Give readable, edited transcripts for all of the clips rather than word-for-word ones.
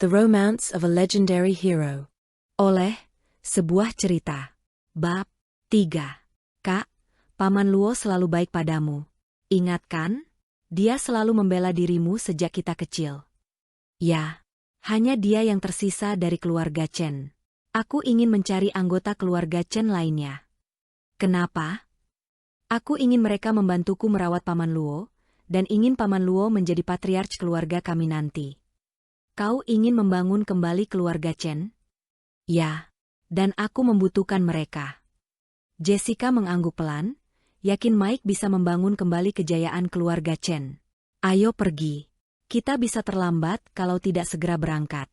The Romance of a Legendary Hero. Oleh Sebuah Cerita. Bab 3. Kak, Paman Luo selalu baik padamu. Ingat kan? Dia selalu membela dirimu sejak kita kecil. Ya, hanya dia yang tersisa dari keluarga Chen. Aku ingin mencari anggota keluarga Chen lainnya. Kenapa? Aku ingin mereka membantuku merawat Paman Luo, dan ingin Paman Luo menjadi patriarch keluarga kami nanti. Kau ingin membangun kembali keluarga Chen? Ya, dan aku membutuhkan mereka. Jessica mengangguk pelan, yakin Mike bisa membangun kembali kejayaan keluarga Chen. Ayo pergi. Kita bisa terlambat kalau tidak segera berangkat.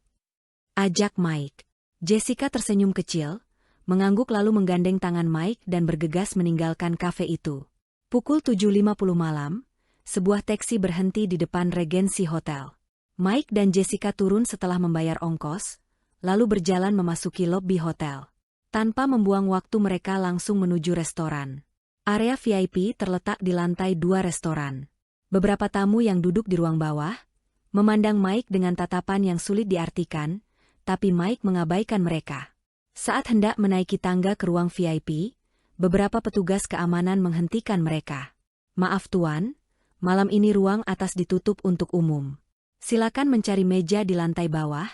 Ajak Mike. Jessica tersenyum kecil, mengangguk lalu menggandeng tangan Mike dan bergegas meninggalkan kafe itu. Pukul 7.50 malam, sebuah taksi berhenti di depan Regency Hotel. Mike dan Jessica turun setelah membayar ongkos, lalu berjalan memasuki lobi hotel. Tanpa membuang waktu mereka langsung menuju restoran. Area VIP terletak di lantai 2 restoran. Beberapa tamu yang duduk di ruang bawah, memandang Mike dengan tatapan yang sulit diartikan, tapi Mike mengabaikan mereka. Saat hendak menaiki tangga ke ruang VIP, beberapa petugas keamanan menghentikan mereka. Maaf tuan, malam ini ruang atas ditutup untuk umum. Silakan mencari meja di lantai bawah,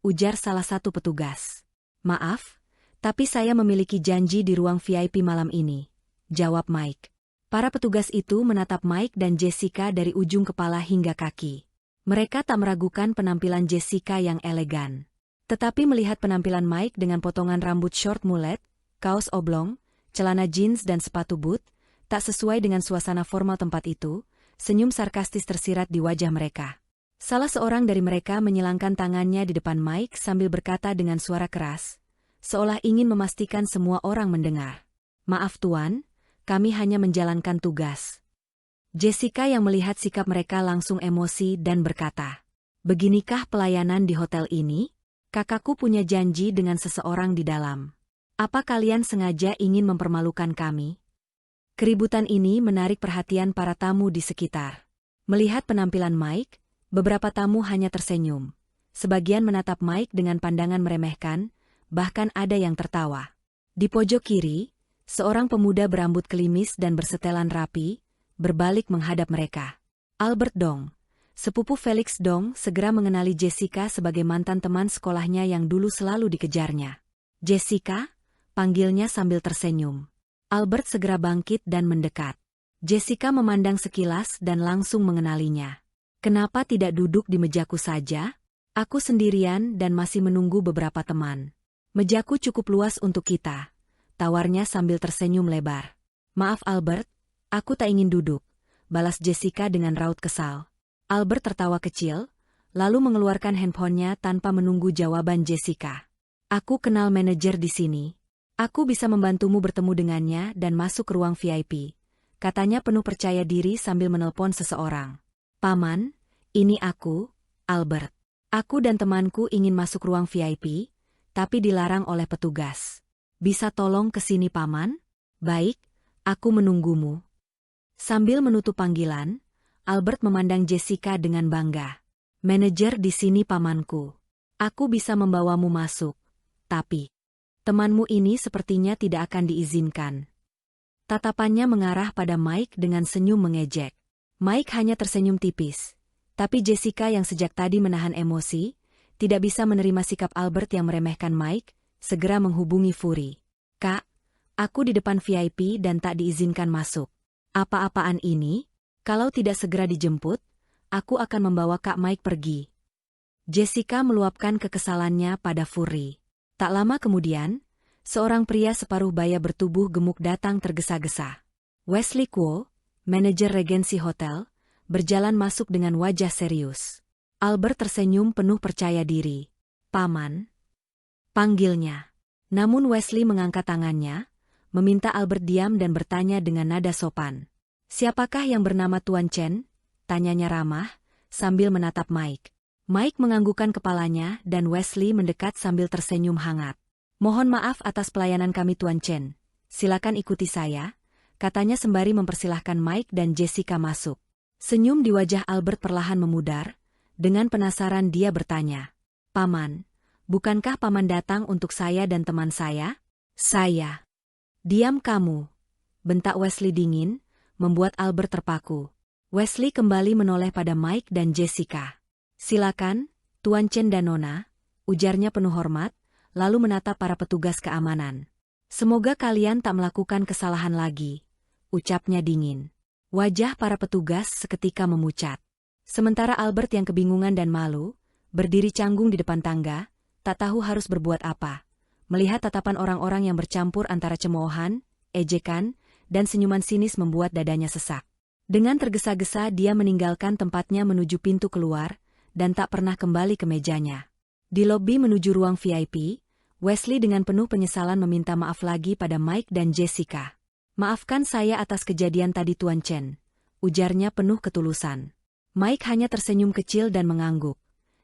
ujar salah satu petugas. Maaf, tapi saya memiliki janji di ruang VIP malam ini, jawab Mike. Para petugas itu menatap Mike dan Jessica dari ujung kepala hingga kaki. Mereka tak meragukan penampilan Jessica yang elegan. Tetapi melihat penampilan Mike dengan potongan rambut short mullet, kaos oblong, celana jeans dan sepatu boot, tak sesuai dengan suasana formal tempat itu, senyum sarkastis tersirat di wajah mereka. Salah seorang dari mereka menyilangkan tangannya di depan Mike sambil berkata dengan suara keras, seolah ingin memastikan semua orang mendengar. Maaf tuan, kami hanya menjalankan tugas. Jessica yang melihat sikap mereka langsung emosi dan berkata, beginikah pelayanan di hotel ini? Kakakku punya janji dengan seseorang di dalam. Apa kalian sengaja ingin mempermalukan kami? Keributan ini menarik perhatian para tamu di sekitar. Melihat penampilan Mike, beberapa tamu hanya tersenyum. Sebagian menatap Mike dengan pandangan meremehkan, bahkan ada yang tertawa. Di pojok kiri, seorang pemuda berambut klimis dan bersetelan rapi, berbalik menghadap mereka. Albert Dong, sepupu Felix Dong, segera mengenali Jessica sebagai mantan teman sekolahnya yang dulu selalu dikejarnya. Jessica, panggilnya sambil tersenyum. Albert segera bangkit dan mendekat. Jessica memandang sekilas dan langsung mengenalinya. Kenapa tidak duduk di mejaku saja? Aku sendirian dan masih menunggu beberapa teman. Mejaku cukup luas untuk kita, tawarnya sambil tersenyum lebar. Maaf Albert, aku tak ingin duduk, balas Jessica dengan raut kesal. Albert tertawa kecil, lalu mengeluarkan handphonenya tanpa menunggu jawaban Jessica. Aku kenal manajer di sini. Aku bisa membantumu bertemu dengannya dan masuk ke ruang VIP, katanya penuh percaya diri sambil menelpon seseorang. Paman, ini aku, Albert. Aku dan temanku ingin masuk ruang VIP, tapi dilarang oleh petugas. Bisa tolong ke sini Paman? Baik, aku menunggumu. Sambil menutup panggilan, Albert memandang Jessica dengan bangga. Manajer di sini pamanku. Aku bisa membawamu masuk, tapi temanmu ini sepertinya tidak akan diizinkan. Tatapannya mengarah pada Mike dengan senyum mengejek. Mike hanya tersenyum tipis, tapi Jessica yang sejak tadi menahan emosi, tidak bisa menerima sikap Albert yang meremehkan Mike, segera menghubungi Fury. Kak, aku di depan VIP dan tak diizinkan masuk. Apa-apaan ini? Kalau tidak segera dijemput, aku akan membawa Kak Mike pergi. Jessica meluapkan kekesalannya pada Fury. Tak lama kemudian, seorang pria separuh baya bertubuh gemuk datang tergesa-gesa. Wesley Kuo, manajer Regency Hotel, berjalan masuk dengan wajah serius. Albert tersenyum penuh percaya diri. Paman, panggilnya. Namun Wesley mengangkat tangannya, meminta Albert diam dan bertanya dengan nada sopan. Siapakah yang bernama Tuan Chen? Tanyanya ramah, sambil menatap Mike. Mike menganggukkan kepalanya dan Wesley mendekat sambil tersenyum hangat. Mohon maaf atas pelayanan kami Tuan Chen. Silakan ikuti saya, katanya sembari mempersilahkan Mike dan Jessica masuk. Senyum di wajah Albert perlahan memudar, dengan penasaran dia bertanya. Paman, bukankah paman datang untuk saya dan teman saya? Saya. Diam kamu, bentak Wesley dingin, membuat Albert terpaku. Wesley kembali menoleh pada Mike dan Jessica. Silakan, Tuan Chen dan Nona, ujarnya penuh hormat, lalu menatap para petugas keamanan. Semoga kalian tak melakukan kesalahan lagi, ucapnya dingin. Wajah para petugas seketika memucat. Sementara Albert yang kebingungan dan malu, berdiri canggung di depan tangga, tak tahu harus berbuat apa. Melihat tatapan orang-orang yang bercampur antara cemoohan, ejekan, dan senyuman sinis membuat dadanya sesak. Dengan tergesa-gesa dia meninggalkan tempatnya menuju pintu keluar, dan tak pernah kembali ke mejanya. Di lobi menuju ruang VIP, Wesley dengan penuh penyesalan meminta maaf lagi pada Mike dan Jessica. Maafkan saya atas kejadian tadi Tuan Chen, ujarnya penuh ketulusan. Mike hanya tersenyum kecil dan mengangguk.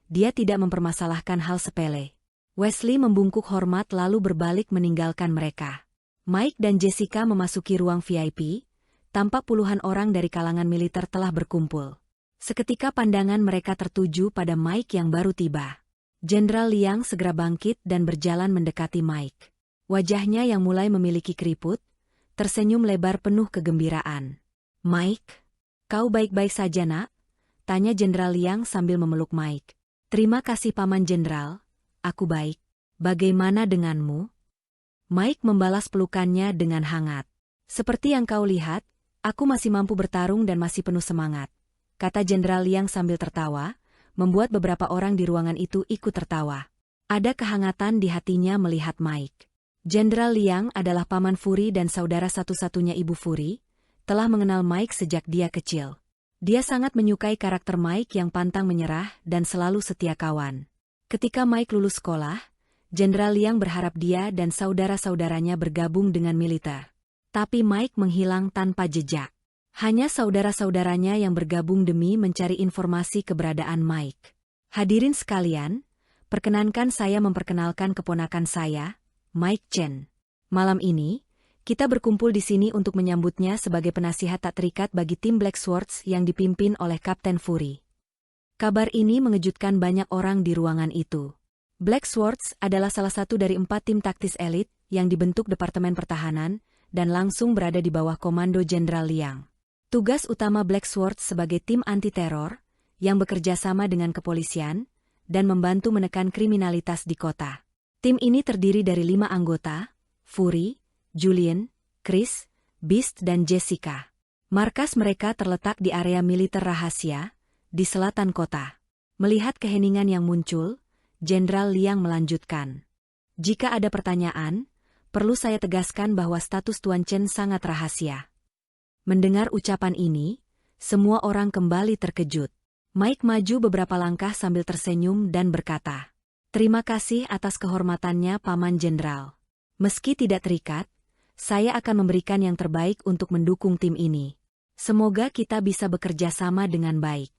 Dia tidak mempermasalahkan hal sepele. Wesley membungkuk hormat lalu berbalik meninggalkan mereka. Mike dan Jessica memasuki ruang VIP, tampak puluhan orang dari kalangan militer telah berkumpul. Seketika pandangan mereka tertuju pada Mike yang baru tiba. Jenderal Liang segera bangkit dan berjalan mendekati Mike. Wajahnya yang mulai memiliki keriput, tersenyum lebar penuh kegembiraan. Mike, kau baik-baik saja nak? Tanya Jenderal Liang sambil memeluk Mike. Terima kasih Paman Jenderal, aku baik. Bagaimana denganmu? Mike membalas pelukannya dengan hangat. Seperti yang kau lihat, aku masih mampu bertarung dan masih penuh semangat, kata Jenderal Liang sambil tertawa, membuat beberapa orang di ruangan itu ikut tertawa. Ada kehangatan di hatinya melihat Mike. Jenderal Liang adalah Paman Fury dan saudara satu-satunya Ibu Fury, telah mengenal Mike sejak dia kecil. Dia sangat menyukai karakter Mike yang pantang menyerah dan selalu setia kawan. Ketika Mike lulus sekolah, Jenderal Liang berharap dia dan saudara-saudaranya bergabung dengan militer. Tapi Mike menghilang tanpa jejak. Hanya saudara-saudaranya yang bergabung demi mencari informasi keberadaan Mike. Hadirin sekalian, perkenankan saya memperkenalkan keponakan saya, Mike Chen. Malam ini, kita berkumpul di sini untuk menyambutnya sebagai penasihat tak terikat bagi tim Black Swords yang dipimpin oleh Kapten Fury. Kabar ini mengejutkan banyak orang di ruangan itu. Black Swords adalah salah satu dari 4 tim taktis elit yang dibentuk Departemen Pertahanan dan langsung berada di bawah komando Jenderal Liang. Tugas utama Black Swords sebagai tim anti-teror yang bekerja sama dengan kepolisian dan membantu menekan kriminalitas di kota. Tim ini terdiri dari 5 anggota, Fury, Julian, Chris, Beast dan Jessica. Markas mereka terletak di area militer rahasia, di selatan kota. Melihat keheningan yang muncul, Jenderal Liang melanjutkan. Jika ada pertanyaan, perlu saya tegaskan bahwa status Tuan Chen sangat rahasia. Mendengar ucapan ini, semua orang kembali terkejut. Mike maju beberapa langkah sambil tersenyum dan berkata, "Terima kasih atas kehormatannya Paman Jenderal. Meski tidak terikat, saya akan memberikan yang terbaik untuk mendukung tim ini. Semoga kita bisa bekerja sama dengan baik."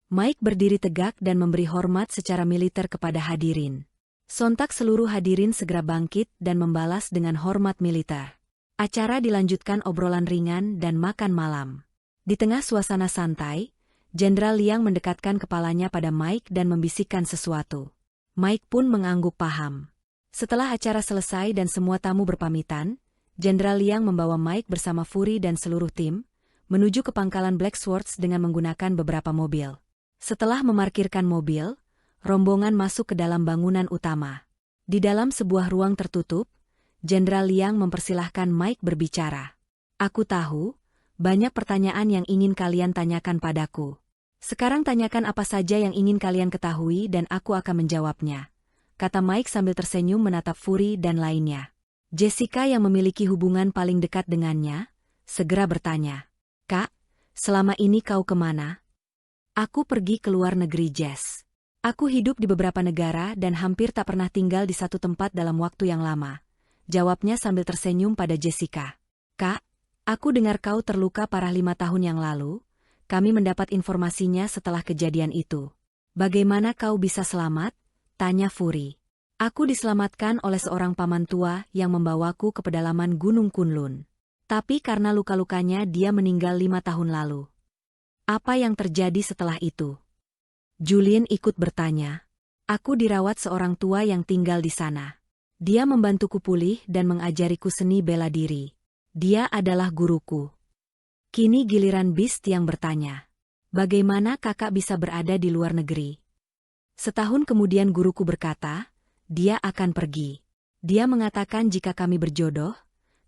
Mike berdiri tegak dan memberi hormat secara militer kepada hadirin. Sontak seluruh hadirin segera bangkit dan membalas dengan hormat militer. Acara dilanjutkan obrolan ringan dan makan malam. Di tengah suasana santai, Jenderal Liang mendekatkan kepalanya pada Mike dan membisikkan sesuatu. Mike pun mengangguk paham. Setelah acara selesai dan semua tamu berpamitan, Jenderal Liang membawa Mike bersama Fury dan seluruh tim menuju ke pangkalan Black Swords dengan menggunakan beberapa mobil. Setelah memarkirkan mobil, rombongan masuk ke dalam bangunan utama. Di dalam sebuah ruang tertutup, Jenderal Liang mempersilahkan Mike berbicara. "Aku tahu, banyak pertanyaan yang ingin kalian tanyakan padaku. Sekarang tanyakan apa saja yang ingin kalian ketahui dan aku akan menjawabnya," kata Mike sambil tersenyum menatap Fury dan lainnya. Jessica yang memiliki hubungan paling dekat dengannya, segera bertanya, "Kak, selama ini kau kemana?" "Aku pergi ke luar negeri, Jess. Aku hidup di beberapa negara dan hampir tak pernah tinggal di satu tempat dalam waktu yang lama," jawabnya sambil tersenyum pada Jessica. "Kak, aku dengar kau terluka parah 5 tahun yang lalu. Kami mendapat informasinya setelah kejadian itu. Bagaimana kau bisa selamat?" tanya Fury. "Aku diselamatkan oleh seorang paman tua yang membawaku ke pedalaman Gunung Kunlun. Tapi karena luka-lukanya dia meninggal 5 tahun lalu." "Apa yang terjadi setelah itu?" Julian ikut bertanya. Aku dirawat seorang tua yang tinggal di sana. Dia membantuku pulih dan mengajariku seni bela diri. Dia adalah guruku. Kini giliran Beast yang bertanya. Bagaimana kakak bisa berada di luar negeri? Setahun kemudian guruku berkata, dia akan pergi. Dia mengatakan jika kami berjodoh,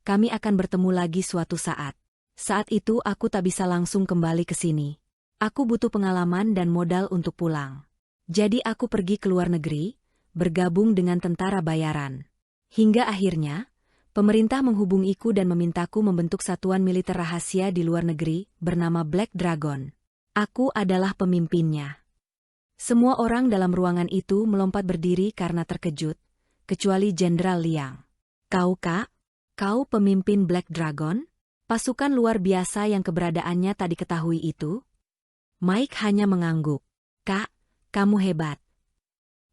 kami akan bertemu lagi suatu saat. Saat itu aku tak bisa langsung kembali ke sini. Aku butuh pengalaman dan modal untuk pulang. Jadi aku pergi ke luar negeri, bergabung dengan tentara bayaran. Hingga akhirnya, pemerintah menghubungiku dan memintaku membentuk satuan militer rahasia di luar negeri bernama Black Dragon. Aku adalah pemimpinnya. Semua orang dalam ruangan itu melompat berdiri karena terkejut, kecuali Jenderal Liang. Kau kak? Kau pemimpin Black Dragon? Pasukan luar biasa yang keberadaannya tak diketahui itu? Mike hanya mengangguk. Kak, kamu hebat.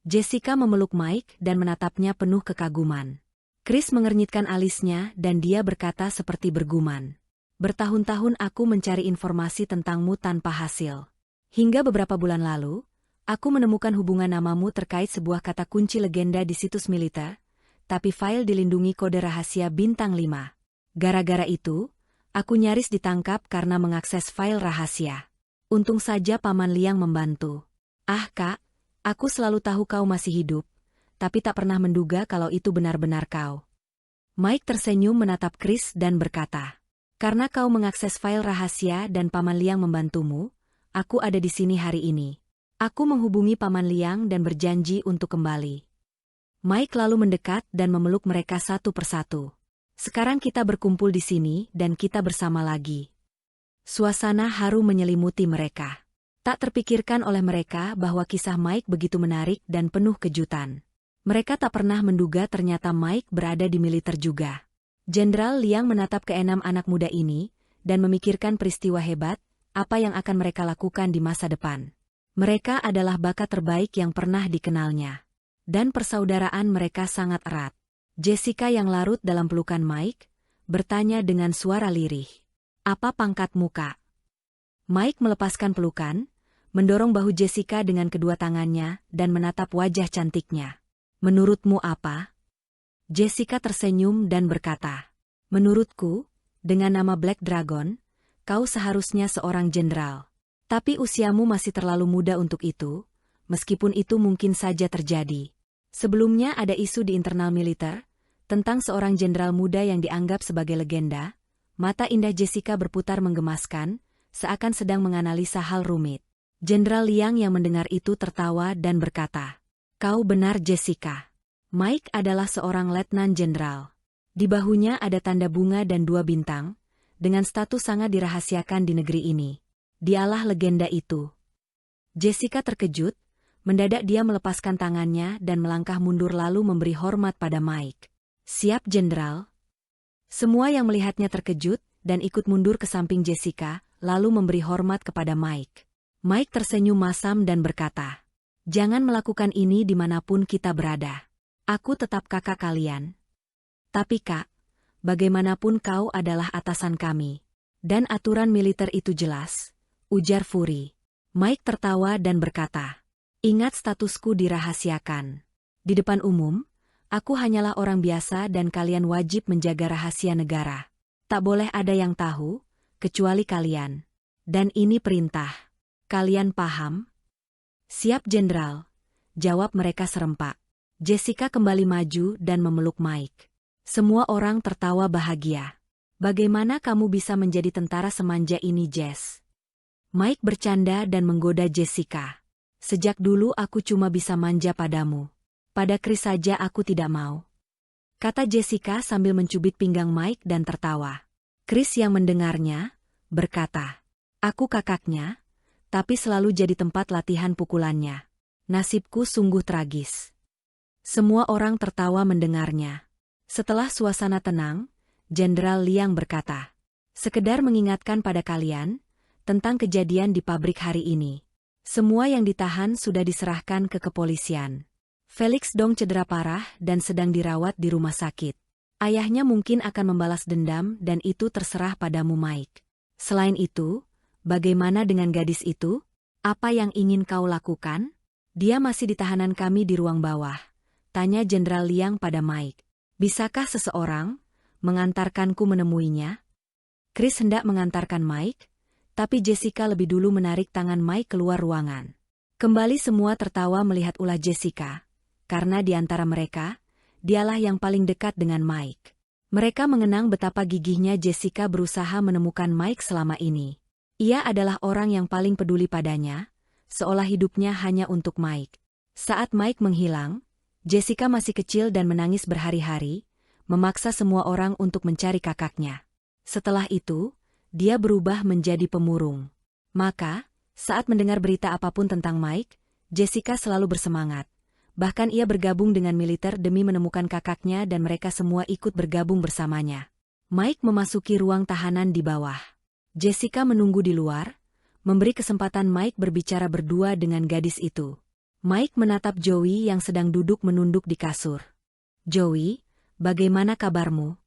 Jessica memeluk Mike dan menatapnya penuh kekaguman. Chris mengernyitkan alisnya dan dia berkata seperti bergumam. Bertahun-tahun aku mencari informasi tentangmu tanpa hasil. Hingga beberapa bulan lalu, aku menemukan hubungan namamu terkait sebuah kata kunci legenda di situs militer, tapi file dilindungi kode rahasia bintang 5. Gara-gara itu, aku nyaris ditangkap karena mengakses file rahasia. Untung saja Paman Liang membantu. Ah kak, aku selalu tahu kau masih hidup, tapi tak pernah menduga kalau itu benar-benar kau. Mike tersenyum menatap Chris dan berkata, karena kau mengakses file rahasia dan Paman Liang membantumu, aku ada di sini hari ini. Aku menghubungi Paman Liang dan berjanji untuk kembali. Mike lalu mendekat dan memeluk mereka satu persatu. Sekarang kita berkumpul di sini dan kita bersama lagi. Suasana haru menyelimuti mereka. Tak terpikirkan oleh mereka bahwa kisah Mike begitu menarik dan penuh kejutan. Mereka tak pernah menduga ternyata Mike berada di militer juga. Jenderal Liang menatap keenam anak muda ini, dan memikirkan peristiwa hebat, apa yang akan mereka lakukan di masa depan. Mereka adalah bakat terbaik yang pernah dikenalnya. Dan persaudaraan mereka sangat erat. Jessica yang larut dalam pelukan Mike, bertanya dengan suara lirih. Apa pangkatmu kak? Mike melepaskan pelukan, mendorong bahu Jessica dengan kedua tangannya dan menatap wajah cantiknya. Menurutmu apa? Jessica tersenyum dan berkata, menurutku, dengan nama Black Dragon, kau seharusnya seorang jenderal. Tapi usiamu masih terlalu muda untuk itu, meskipun itu mungkin saja terjadi. Sebelumnya ada isu di internal militer, tentang seorang jenderal muda yang dianggap sebagai legenda. Mata indah Jessica berputar menggemaskan, seakan sedang menganalisa hal rumit. Jenderal Liang yang mendengar itu tertawa dan berkata, kau benar Jessica. Mike adalah seorang letnan jenderal. Di bahunya ada tanda bunga dan 2 bintang, dengan status sangat dirahasiakan di negeri ini. Dialah legenda itu. Jessica terkejut, mendadak dia melepaskan tangannya dan melangkah mundur lalu memberi hormat pada Mike. Siap jenderal. Semua yang melihatnya terkejut dan ikut mundur ke samping Jessica, lalu memberi hormat kepada Mike. Mike tersenyum masam dan berkata, jangan melakukan ini dimanapun kita berada. Aku tetap kakak kalian. Tapi kak, bagaimanapun kau adalah atasan kami. Dan aturan militer itu jelas, ujar Fury. Mike tertawa dan berkata, ingat statusku dirahasiakan. Di depan umum, aku hanyalah orang biasa dan kalian wajib menjaga rahasia negara. Tak boleh ada yang tahu, kecuali kalian. Dan ini perintah. Kalian paham? Siap jenderal, jawab mereka serempak. Jessica kembali maju dan memeluk Mike. Semua orang tertawa bahagia. Bagaimana kamu bisa menjadi tentara semanja ini, Jess? Mike bercanda dan menggoda Jessica. Sejak dulu aku cuma bisa manja padamu. Pada Chris saja aku tidak mau. Kata Jessica sambil mencubit pinggang Mike dan tertawa. Chris yang mendengarnya, berkata, aku kakaknya, tapi selalu jadi tempat latihan pukulannya. Nasibku sungguh tragis. Semua orang tertawa mendengarnya. Setelah suasana tenang, Jenderal Liang berkata, sekedar mengingatkan pada kalian, tentang kejadian di pabrik hari ini. Semua yang ditahan sudah diserahkan ke kepolisian. Felix Dong cedera parah dan sedang dirawat di rumah sakit. Ayahnya mungkin akan membalas dendam dan itu terserah padamu Mike. Selain itu, bagaimana dengan gadis itu? Apa yang ingin kau lakukan? Dia masih di tahanan kami di ruang bawah. Tanya Jenderal Liang pada Mike. Bisakah seseorang mengantarkanku menemuinya? Chris hendak mengantarkan Mike, tapi Jessica lebih dulu menarik tangan Mike keluar ruangan. Kembali semua tertawa melihat ulah Jessica, karena di antara mereka, dialah yang paling dekat dengan Mike. Mereka mengenang betapa gigihnya Jessica berusaha menemukan Mike selama ini. Ia adalah orang yang paling peduli padanya, seolah hidupnya hanya untuk Mike. Saat Mike menghilang, Jessica masih kecil dan menangis berhari-hari, memaksa semua orang untuk mencari kakaknya. Setelah itu, dia berubah menjadi pemurung. Maka, saat mendengar berita apapun tentang Mike, Jessica selalu bersemangat. Bahkan ia bergabung dengan militer demi menemukan kakaknya dan mereka semua ikut bergabung bersamanya. Mike memasuki ruang tahanan di bawah. Jessica menunggu di luar, memberi kesempatan Mike berbicara berdua dengan gadis itu. Mike menatap Joey yang sedang duduk menunduk di kasur. "Joey, bagaimana kabarmu?"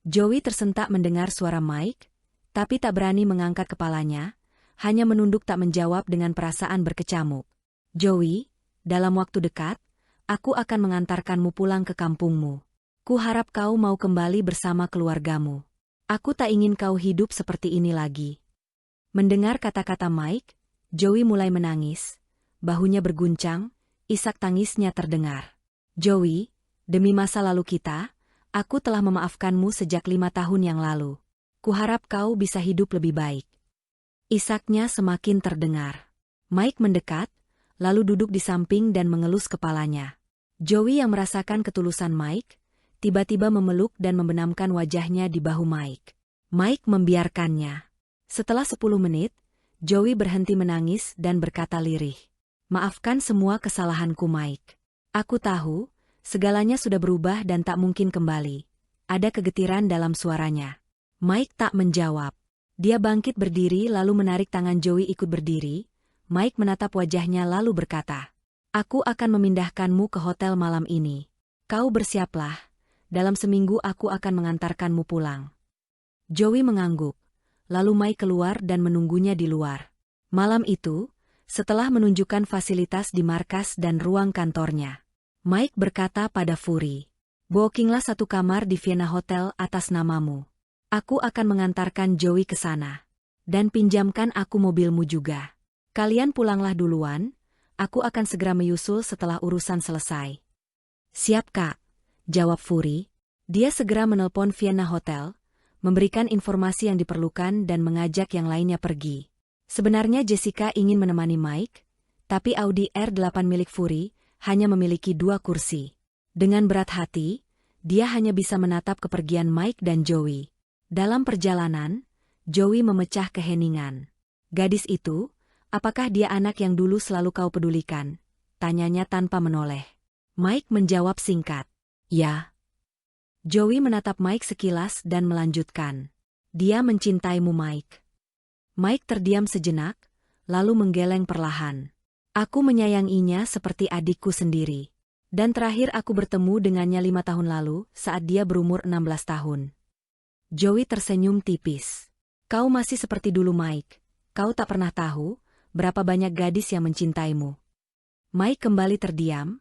Joey tersentak mendengar suara Mike, tapi tak berani mengangkat kepalanya, hanya menunduk tak menjawab dengan perasaan berkecamuk. "Joey, dalam waktu dekat, aku akan mengantarkanmu pulang ke kampungmu. Ku harap kau mau kembali bersama keluargamu. Aku tak ingin kau hidup seperti ini lagi." Mendengar kata-kata Mike, Joey mulai menangis. Bahunya berguncang, isak tangisnya terdengar. "Joey, demi masa lalu kita, aku telah memaafkanmu sejak 5 tahun yang lalu. Kuharap kau bisa hidup lebih baik." Isaknya semakin terdengar. Mike mendekat, lalu duduk di samping dan mengelus kepalanya. Joey yang merasakan ketulusan Mike, tiba-tiba memeluk dan membenamkan wajahnya di bahu Mike. Mike membiarkannya. Setelah 10 menit, Joey berhenti menangis dan berkata lirih. "Maafkan semua kesalahanku, Mike. Aku tahu, segalanya sudah berubah dan tak mungkin kembali." Ada kegetiran dalam suaranya. Mike tak menjawab. Dia bangkit berdiri lalu menarik tangan Joey ikut berdiri. Mike menatap wajahnya lalu berkata, "Aku akan memindahkanmu ke hotel malam ini. Kau bersiaplah, dalam seminggu aku akan mengantarkanmu pulang." Joey mengangguk. Lalu Mike keluar dan menunggunya di luar. Malam itu, setelah menunjukkan fasilitas di markas dan ruang kantornya, Mike berkata pada Fury, "Bookinglah satu kamar di Vienna Hotel atas namamu. Aku akan mengantarkan Joey ke sana. Dan pinjamkan aku mobilmu juga. Kalian pulanglah duluan, aku akan segera menyusul setelah urusan selesai." "Siap, Kak," jawab Fury. Dia segera menelpon Vienna Hotel, memberikan informasi yang diperlukan dan mengajak yang lainnya pergi. Sebenarnya Jessica ingin menemani Mike, tapi Audi R8 milik Fury hanya memiliki 2 kursi. Dengan berat hati, dia hanya bisa menatap kepergian Mike dan Joey. Dalam perjalanan, Joey memecah keheningan. "Gadis itu, apakah dia anak yang dulu selalu kau pedulikan?" tanyanya tanpa menoleh. Mike menjawab singkat, "Ya." Joey menatap Mike sekilas dan melanjutkan, "Dia mencintaimu, Mike." Mike terdiam sejenak, lalu menggeleng perlahan. "Aku menyayanginya seperti adikku sendiri. Dan terakhir aku bertemu dengannya 5 tahun lalu saat dia berumur 16 tahun. Joey tersenyum tipis. "Kau masih seperti dulu, Mike. Kau tak pernah tahu berapa banyak gadis yang mencintaimu." Mike kembali terdiam,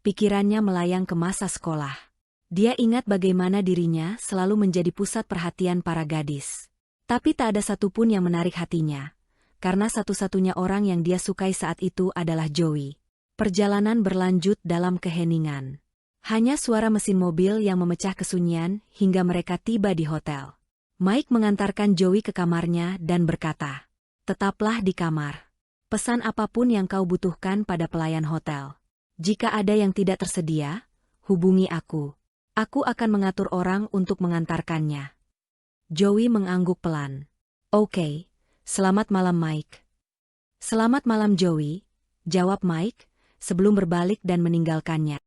pikirannya melayang ke masa sekolah. Dia ingat bagaimana dirinya selalu menjadi pusat perhatian para gadis. Tapi tak ada satupun yang menarik hatinya, karena satu-satunya orang yang dia sukai saat itu adalah Joey. Perjalanan berlanjut dalam keheningan. Hanya suara mesin mobil yang memecah kesunyian hingga mereka tiba di hotel. Mike mengantarkan Joey ke kamarnya dan berkata, "Tetaplah di kamar. Pesan apapun yang kau butuhkan pada pelayan hotel. Jika ada yang tidak tersedia, hubungi aku. Aku akan mengatur orang untuk mengantarkannya." Joey mengangguk pelan. "Oke, selamat malam, Mike." "Selamat malam, Joey," jawab Mike, sebelum berbalik dan meninggalkannya.